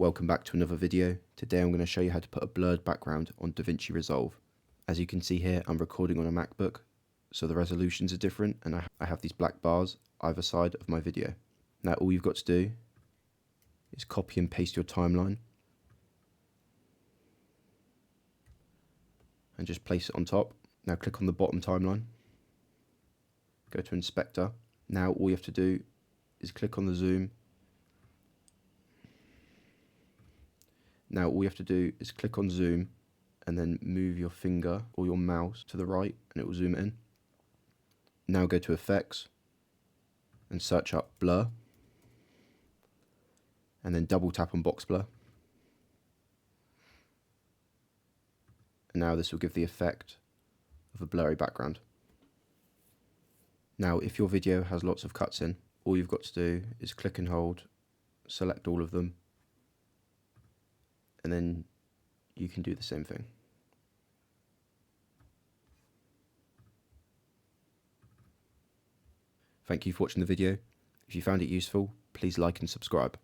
Welcome back to another video. Today I'm going to show you how to put a blurred background on DaVinci Resolve. As you can see here, I'm recording on a MacBook, so the resolutions are different and I have these black bars either side of my video. Now all you've got to do is copy and paste your timeline and just place it on top. Now click on the bottom timeline, go to Inspector. Now all you have to do is click on the zoom. Now all you have to do is click on zoom and then move your finger or your mouse to the right and it will zoom in. Now go to Effects and search up Blur and then double tap on Box Blur. And now this will give the effect of a blurry background. Now if your video has lots of cuts in, all you've got to do is click and hold, select all of them, and then you can do the same thing. Thank you for watching the video. If you found it useful, please like and subscribe.